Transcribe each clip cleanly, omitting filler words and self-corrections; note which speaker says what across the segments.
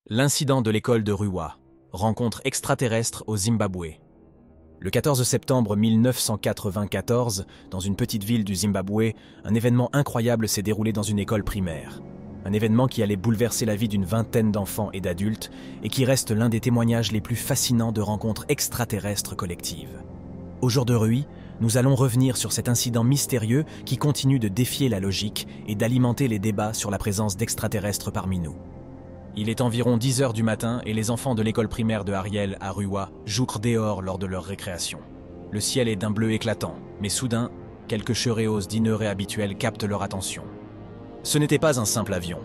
Speaker 1: L'incident de l'école de Ruwa, rencontre extraterrestre au Zimbabwe. Le 14 septembre 1994, dans une petite ville du Zimbabwe, un événement incroyable s'est déroulé dans une école primaire. Un événement qui allait bouleverser la vie d'une vingtaine d'enfants et d'adultes et qui reste l'un des témoignages les plus fascinants de rencontres extraterrestres collectives. Aujourd'hui, nous allons revenir sur cet incident mystérieux qui continue de défier la logique et d'alimenter les débats sur la présence d'extraterrestres parmi nous. Il est environ 10 h du matin et les enfants de l'école primaire de Ariel à Ruwa jouent dehors lors de leur récréation. Le ciel est d'un bleu éclatant, mais soudain, quelques chéréos d'inheurés habituels captent leur attention. Ce n'était pas un simple avion.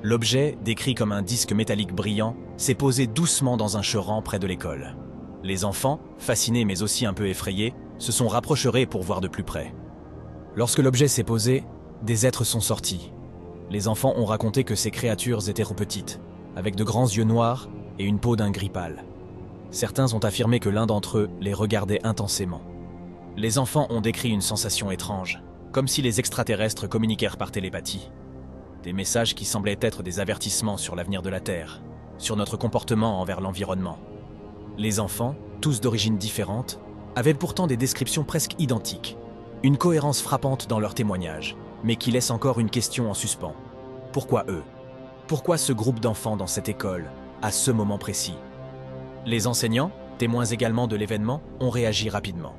Speaker 1: L'objet, décrit comme un disque métallique brillant, s'est posé doucement dans un cheran près de l'école. Les enfants, fascinés mais aussi un peu effrayés, se sont rapprochés pour voir de plus près. Lorsque l'objet s'est posé, des êtres sont sortis. Les enfants ont raconté que ces créatures étaient trop petites, avec de grands yeux noirs et une peau d'un gris pâle. Certains ont affirmé que l'un d'entre eux les regardait intensément. Les enfants ont décrit une sensation étrange, comme si les extraterrestres communiquèrent par télépathie. Des messages qui semblaient être des avertissements sur l'avenir de la Terre, sur notre comportement envers l'environnement. Les enfants, tous d'origines différentes, avaient pourtant des descriptions presque identiques, une cohérence frappante dans leurs témoignages, mais qui laisse encore une question en suspens. Pourquoi eux? Pourquoi ce groupe d'enfants dans cette école, à ce moment précis? Les enseignants, témoins également de l'événement, ont réagi rapidement.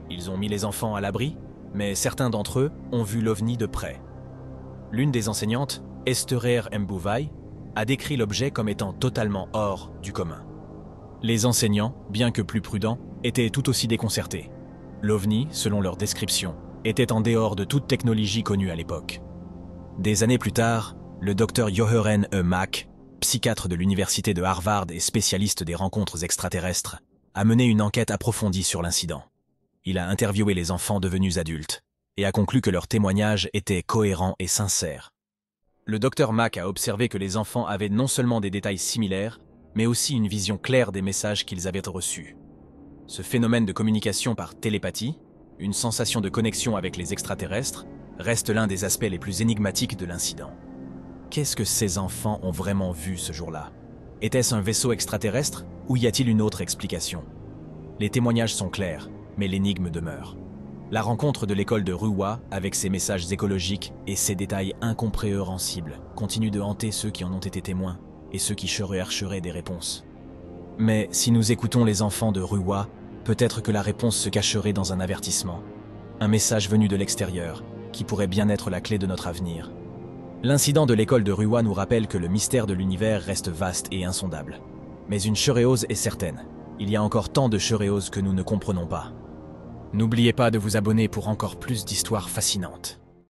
Speaker 1: Ils ont mis les enfants à l'abri, mais certains d'entre eux ont vu l'OVNI de près. L'une des enseignantes, Esther Mbuvai, a décrit l'objet comme étant totalement hors du commun. Les enseignants, bien que plus prudents, étaient tout aussi déconcertés. L'OVNI, selon leur description, était en dehors de toute technologie connue à l'époque. Des années plus tard, le docteur Jochen E. Mack, psychiatre de l'université de Harvard et spécialiste des rencontres extraterrestres, a mené une enquête approfondie sur l'incident. Il a interviewé les enfants devenus adultes et a conclu que leurs témoignages étaient cohérents et sincères. Le docteur Mack a observé que les enfants avaient non seulement des détails similaires, mais aussi une vision claire des messages qu'ils avaient reçus. Ce phénomène de communication par télépathie, une sensation de connexion avec les extraterrestres, reste l'un des aspects les plus énigmatiques de l'incident. Qu'est-ce que ces enfants ont vraiment vu ce jour-là? Était-ce un vaisseau extraterrestre ou y a-t-il une autre explication? Les témoignages sont clairs, mais l'énigme demeure. La rencontre de l'école de Ruwa, avec ses messages écologiques et ses détails incompréhensibles, continue de hanter ceux qui en ont été témoins et ceux qui chercheraient des réponses. Mais si nous écoutons les enfants de Ruwa, peut-être que la réponse se cacherait dans un avertissement, un message venu de l'extérieur, qui pourrait bien être la clé de notre avenir. L'incident de l'école de Ruwa nous rappelle que le mystère de l'univers reste vaste et insondable. Mais une chéréose est certaine. Il y a encore tant de chéréoses que nous ne comprenons pas. N'oubliez pas de vous abonner pour encore plus d'histoires fascinantes.